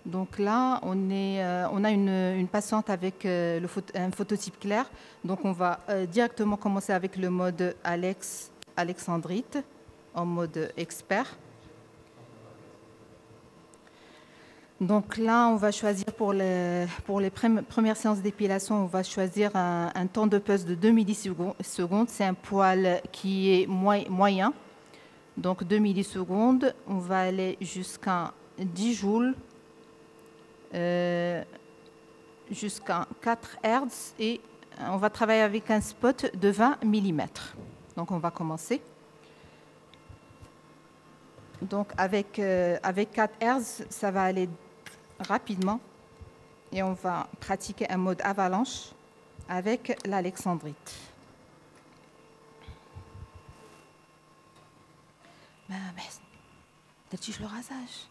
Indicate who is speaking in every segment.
Speaker 1: Donc là, on a une patiente avec un phototype clair. Donc on va directement commencer avec le mode Alexandrite, en mode expert. Donc là, on va choisir pour les premières séances d'épilation, on va choisir un temps de pulse de 2 millisecondes. C'est un poil qui est moyen. Donc 2 millisecondes, on va aller jusqu'à 10 joules, jusqu'à 4 Hz et on va travailler avec un spot de 20 mm. Donc on va commencer. Donc avec 4 Hz, ça va aller rapidement et on va pratiquer un mode avalanche avec l'alexandrite. Mais t'as-tu le rasage?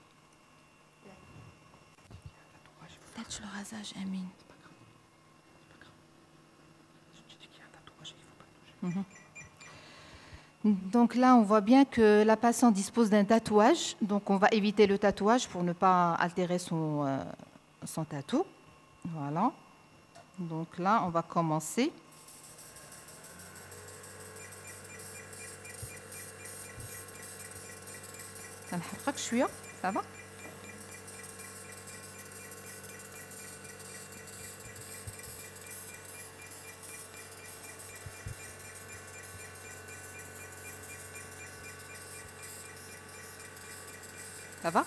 Speaker 1: T'as-tu le rasage, Amine? Donc là, on voit bien que la patiente dispose d'un tatouage. Donc on va éviter le tatouage pour ne pas altérer son tatou. Voilà. Donc là, on va commencer. Ça va? Ça va?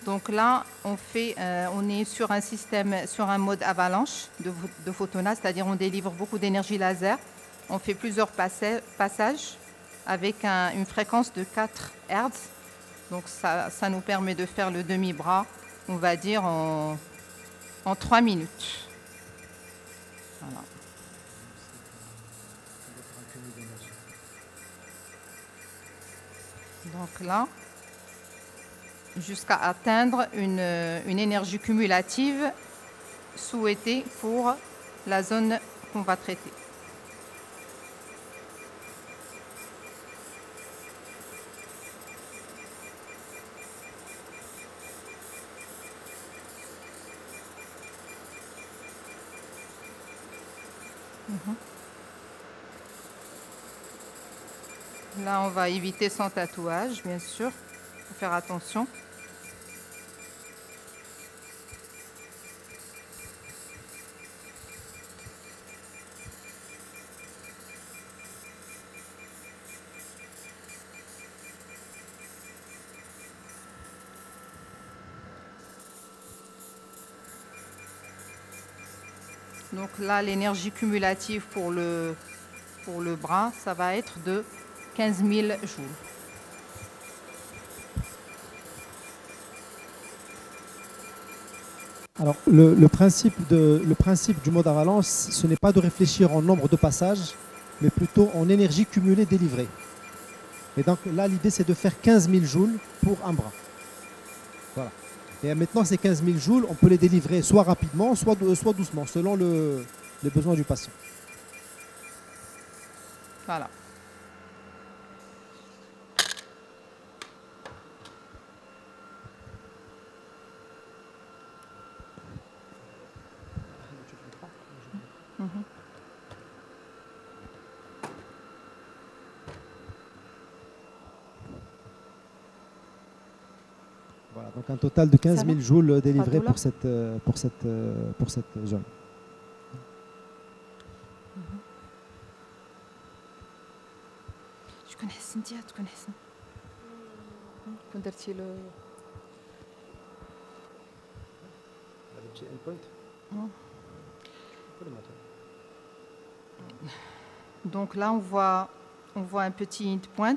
Speaker 1: Donc là, on est sur un système, sur un mode avalanche de photonnage, c'est-à-dire on délivre beaucoup d'énergie laser. On fait plusieurs passages avec une fréquence de 4 Hz. Donc ça nous permet de faire le demi-bras, on va dire, en 3 minutes. Voilà. Donc là, jusqu'à atteindre une énergie cumulative souhaitée pour la zone qu'on va traiter. Là, on va éviter son tatouage, bien sûr. Il faut faire attention. Donc là, l'énergie cumulative pour le bras, ça va être de 15 000 joules.
Speaker 2: Alors, le principe du mode avalanche, ce n'est pas de réfléchir en nombre de passages, mais plutôt en énergie cumulée délivrée. Et donc là, l'idée, c'est de faire 15 000 joules pour un bras. Voilà. Et maintenant, ces 15 000 joules, on peut les délivrer soit rapidement, soit doucement, selon les besoins du patient.
Speaker 1: Voilà.
Speaker 2: Voilà, donc un total de 15 000 joules délivrés pour cette zone.
Speaker 1: Je connais Cynthia, tu connais ça. Quand درتي le Donc là, on voit un petit endpoint,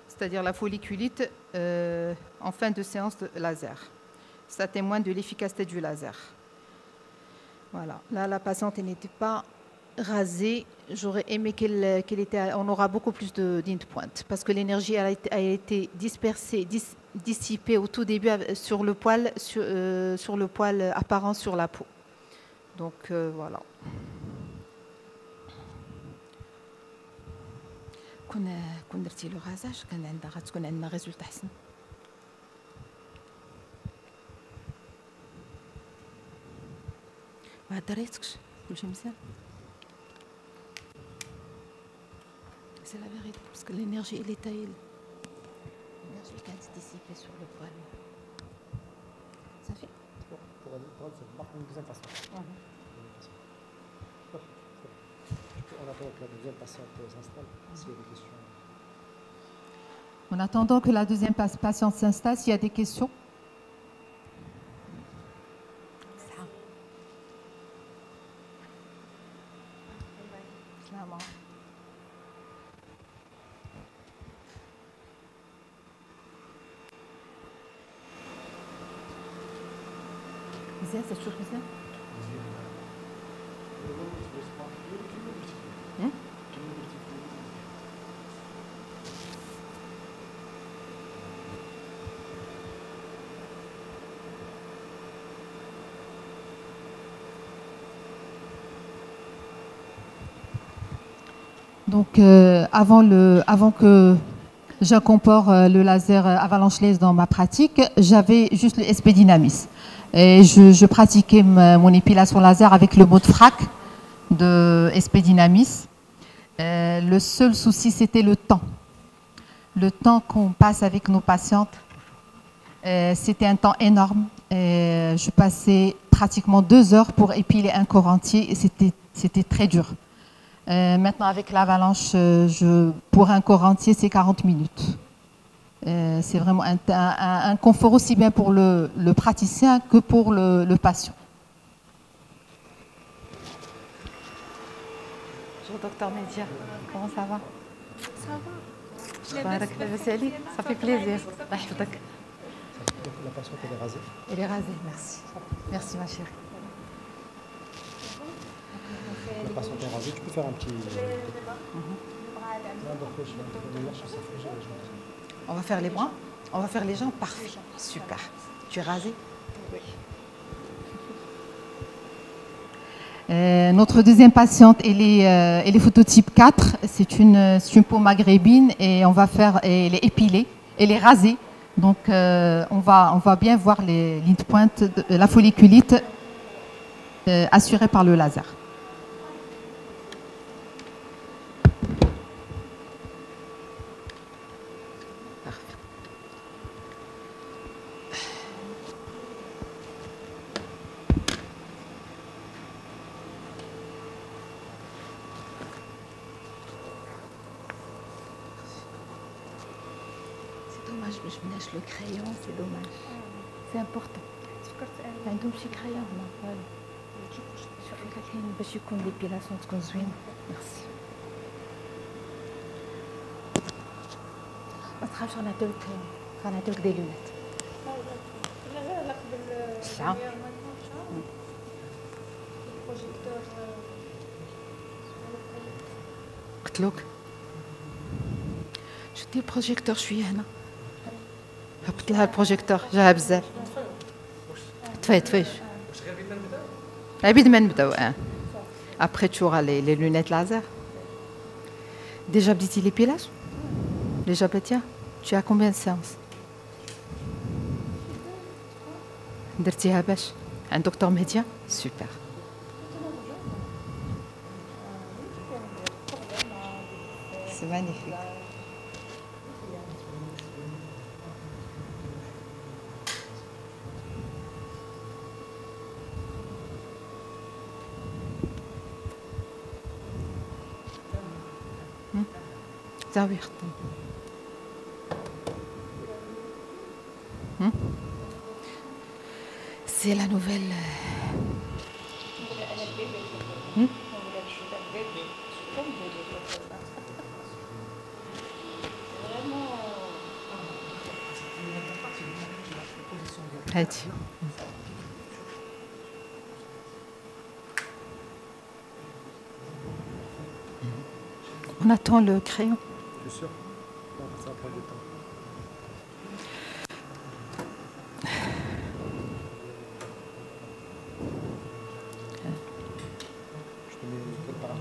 Speaker 1: c'est-à-dire la folliculite en fin de séance de laser. Ça témoigne de l'efficacité du laser. Voilà. Là, la patiente n'était pas rasée. J'aurais aimé qu'elle était. On aura beaucoup plus d'endpoint parce que l'énergie a été dispersée, dissipée au tout début sur le poil apparent sur la peau. Donc voilà. كون درتي له غازاج غتكون عندنا ريزولت احسن. ما دريتكش كل شيء مزيان. C'est la vérité parce que l'énergie elle est taillée. L'énergie qui est dissipée sur le poil. Ça fait.
Speaker 2: Une deuxième façon. On attend que la deuxième patiente s'installe. S'il y a des questions.
Speaker 1: En attendant que la deuxième patiente s'installe, s'il y a des questions. مزيان تشوف مزيان Donc avant que j'incorpore le laser avalanche laser dans ma pratique, j'avais juste le SP Dynamis. Et je pratiquais mon épilation laser avec le mode frac de SP Dynamis. Le seul souci, c'était le temps. Le temps qu'on passe avec nos patientes, c'était un temps énorme. Je passais pratiquement 2 heures pour épiler un corps entier et c'était très dur. Maintenant, avec l'avalanche, pour un corps entier, c'est 40 minutes. C'est vraiment un confort aussi bien pour le praticien que pour le patient. Bonjour docteur Média, comment ça va? Ça va. Ça fait plaisir.
Speaker 2: La patiente elle est rasée.
Speaker 1: Elle est rasée, merci. Merci ma chérie.
Speaker 2: La patiente est rasée, tu peux faire un petit...
Speaker 1: On va faire les bras, on va faire les jambes, parfait, super. Tu es rasé? Oui. Notre deuxième patiente, elle est phototype 4, c'est une peau maghrébine et on va faire, elle est épilée, elle est rasée. Donc on va bien voir les lignes de pointe de la folliculite assurée par le laser. dommage باش مناش لو كرايون سي دوماج سي امبورطون ما عندهمش شي كرايون هنا فوالا شوفي كاين باش يكون ليبيلاسيون تكون زوينه ميرسي ما تخافش غنعطيوك دي لونات لا قبل الساعه قلتلوك شدي البروجيكتور شويه هنا هبط لها البروجيكتور جاها بزاف طفي عبيد ما نبداو après tu auras les lunettes laser déjà بديتي l'épilage déjà Bétia tu as combien de séances درتيها باش عند دكتور مهديه super c'est magnifique C'est la nouvelle. On attend le crayon.
Speaker 2: Bien sûr. Ça prend du temps. Je te mets le par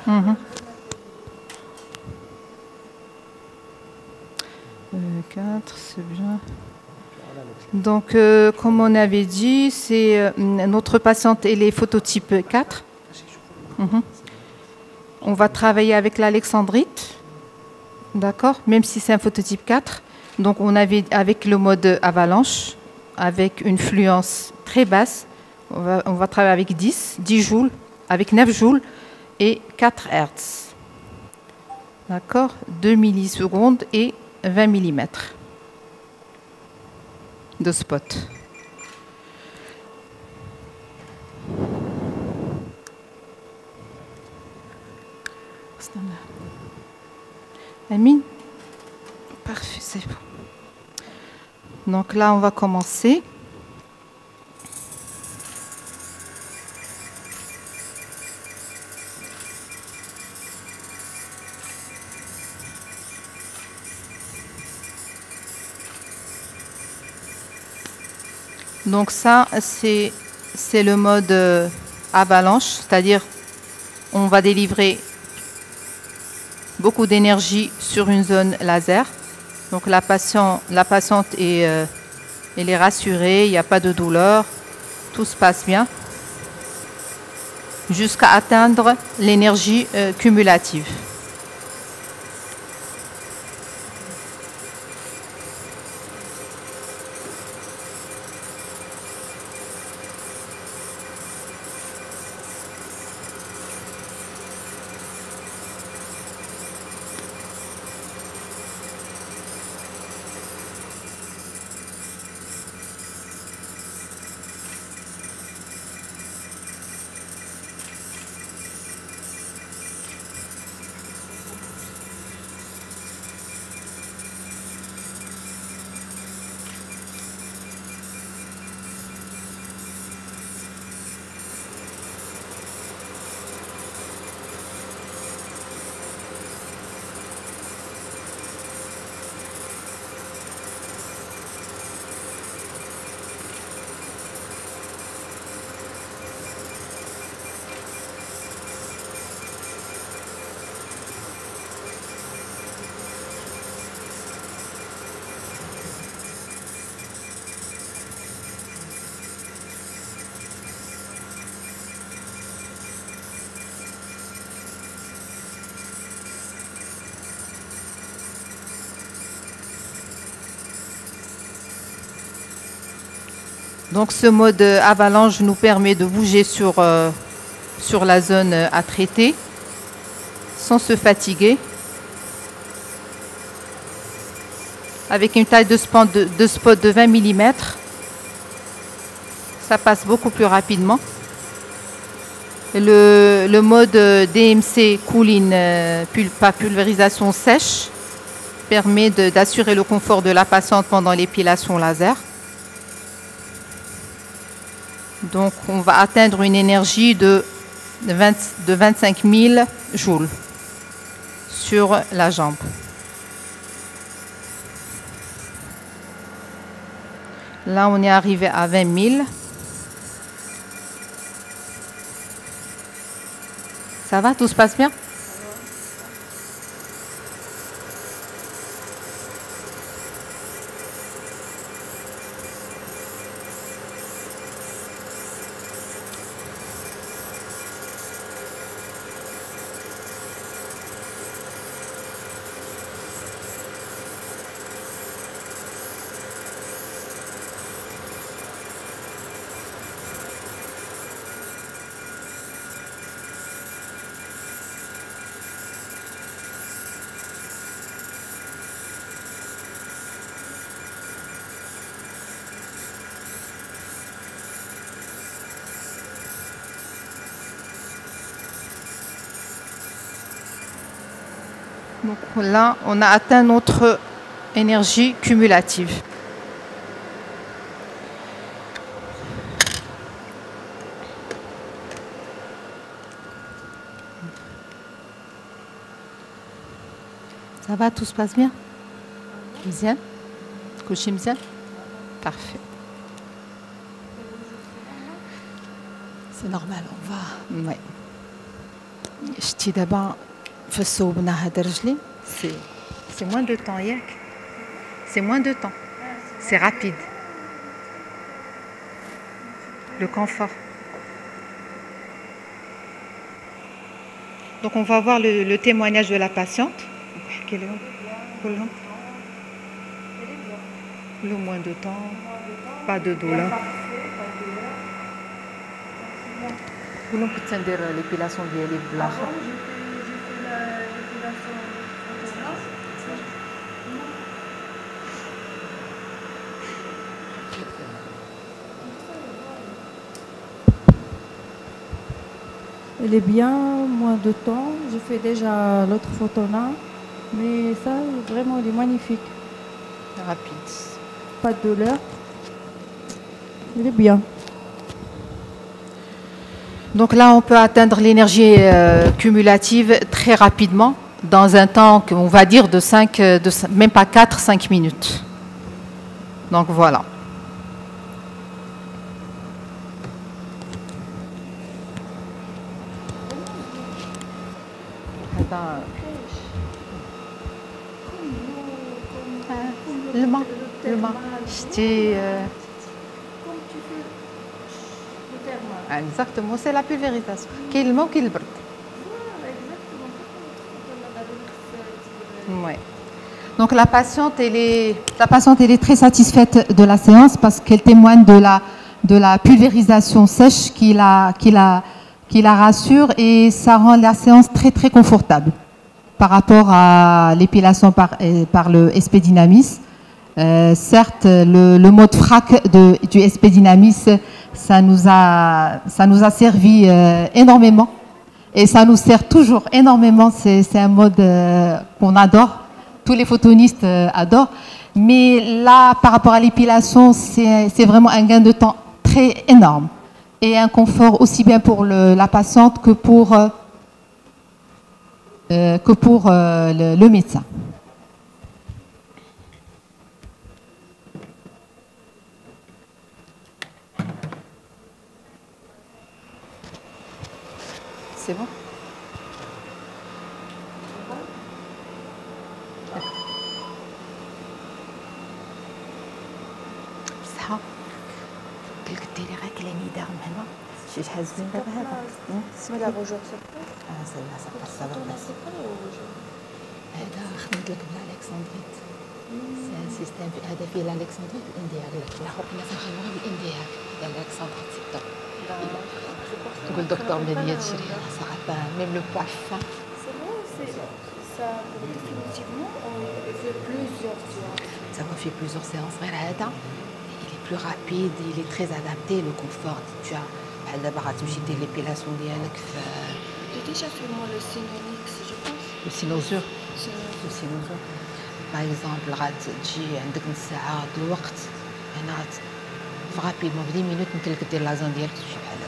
Speaker 1: Non. Donc, comme on avait dit, notre patiente, elle est phototype 4. On va travailler avec l'alexandrite, d'accord, même si c'est un phototype 4. Donc, on avait avec le mode avalanche, avec une fluence très basse. On va travailler avec 10 joules, avec 9 joules et 4 Hertz. D'accord, 2 millisecondes et 20 mm de spot. Amine. Parfait, c'est bon. Donc là, on va commencer. Donc ça, c'est le mode avalanche, c'est-à-dire on va délivrer beaucoup d'énergie sur une zone laser. Donc la patiente elle est rassurée, il n'y a pas de douleur, tout se passe bien, jusqu'à atteindre l'énergie cumulative. Donc ce mode avalanche nous permet de bouger sur la zone à traiter sans se fatiguer. Avec une taille de spot de 20 mm, ça passe beaucoup plus rapidement. Le mode DMC cooling, pas pulvérisation sèche, permet d'assurer le confort de la patiente pendant l'épilation laser. Donc, on va atteindre une énergie de 25 000 joules sur la jambe. Là, on est arrivé à 20 000. Ça va? Tout se passe bien? Donc là, on a atteint notre énergie cumulative. Ça va, tout se passe bien? Bien? Couché bien? Parfait. C'est normal, on va... Ouais. Je dis d'abord... C'est moins de temps, Yak. C'est moins de temps. C'est rapide. le confort. Donc on va voir le témoignage de la patiente. Le moins de temps, pas de douleur. كلهم كنت ندير ليبيلاسيون ديالي بالاخر.
Speaker 3: Elle est bien, moins de temps. Je fais déjà l'autre photo là. Mais ça, vraiment, il est magnifique.
Speaker 1: Rapide.
Speaker 3: Pas de douleur. Il est bien.
Speaker 1: Donc là, on peut atteindre l'énergie cumulative très rapidement, dans un temps, on va dire, même pas 4-5 minutes. Donc voilà. Exactement, c'est la pulvérisation. Qui le manque, il brûle. Ouais. Donc la patiente, elle est très satisfaite de la séance parce qu'elle témoigne de la pulvérisation sèche qui la rassure et ça rend la séance très très confortable par rapport à l'épilation par le SP Dynamis. Certes, le mode frac du SP Dynamis, ça nous a servi énormément et ça nous sert toujours énormément. C'est un mode qu'on adore, tous les photonistes adorent. Mais là, par rapport à l'épilation, c'est vraiment un gain de temps très énorme et un confort aussi bien pour la patiente que pour le médecin. C'est bon? بصحة قلت لي غير كلامي دار من هنا شي حازين دابا هذا
Speaker 4: Voilà, bonjour.
Speaker 1: سلا صافا هذا خدمت لك بالالكسندريت سيستم هذا فيه الالكسندريت بالانديار الاخر كنا تنخدموها بالانديار هذا الالكسندريت تقول دكتور مديا تشري صراحه ميم لو بوا فان
Speaker 4: Ça, définitivement, on fait plusieurs séances.
Speaker 1: Ça va faire plusieurs séances. Il est plus rapide, il est très adapté, le confort. Tu as l'épilation ديالك في
Speaker 4: J'ai déjà fait moi le Sinonix, je pense.
Speaker 1: le sinosure.
Speaker 4: Sinonix.
Speaker 1: Le sinosure. Par exemple, غتجي عندك نص ساعة الوقت هنا فرابيدمون في 10 minutes ممكن لك دير لازون ديالك تمشي بحال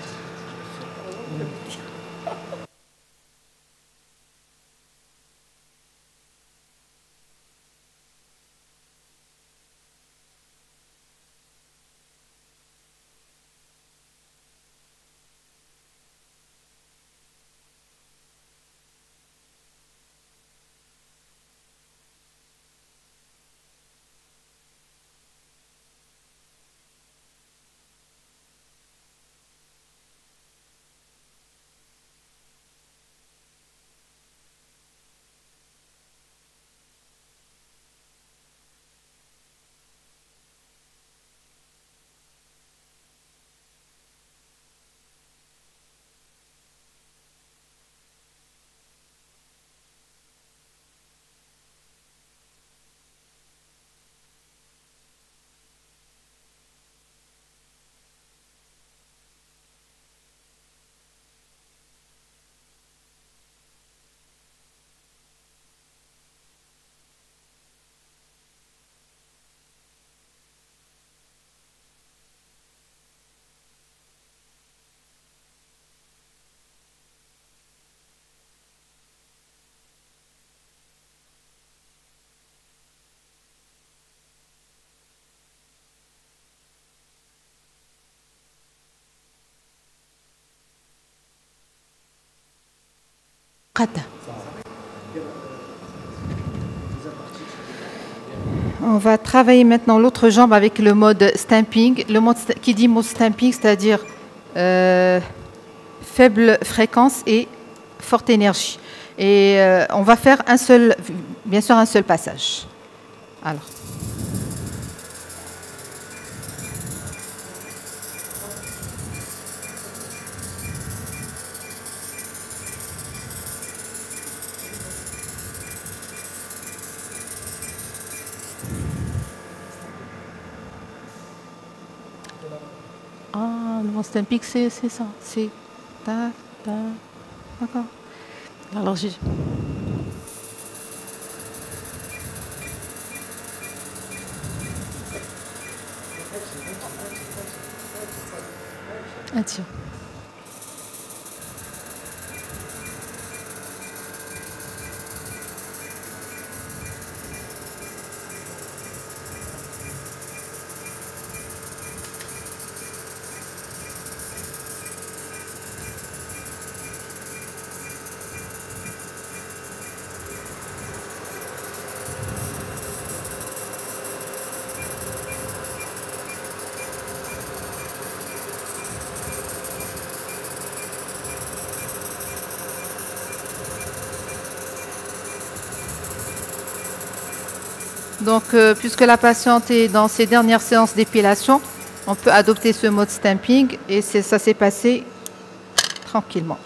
Speaker 1: هكا. On va travailler maintenant l'autre jambe avec le mode stamping. Le mode qui dit mode stamping, c'est-à-dire faible fréquence et forte énergie. Et on va faire bien sûr un seul passage. Alors. Ah, le mode stamping, c'est ça. C'est ta, ta. D'accord. Alors j'ai. Ah tiens. Donc, puisque la patiente est dans ses dernières séances d'épilation, on peut adopter ce mode stamping et ça s'est passé tranquillement.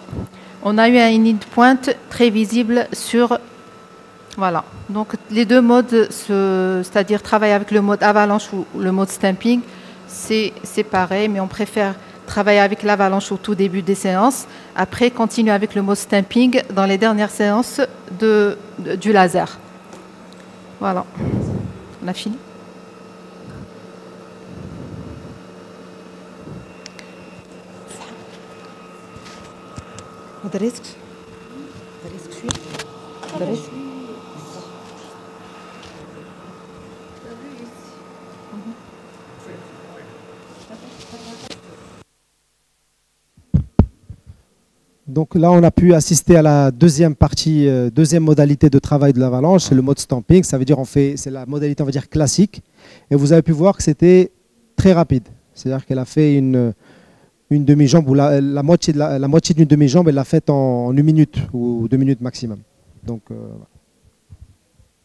Speaker 1: On a eu une ligne de pointe très visible sur... Voilà. Donc, les deux modes, c'est-à-dire travailler avec le mode avalanche ou le mode stamping, c'est pareil, mais on préfère travailler avec l'avalanche au tout début des séances. Après, continuer avec le mode stamping dans les dernières séances du laser. Voilà. On a fini.
Speaker 2: Donc là, on a pu assister à la deuxième partie, deuxième modalité de travail de l'avalanche, c'est le mode stamping. Ça veut dire c'est la modalité, on va dire, classique. Et vous avez pu voir que c'était très rapide. C'est-à-dire qu'elle a fait une demi-jambe, ou la moitié d'une demi-jambe, elle l'a faite en 1 minute ou 2 minutes maximum. Donc, voilà.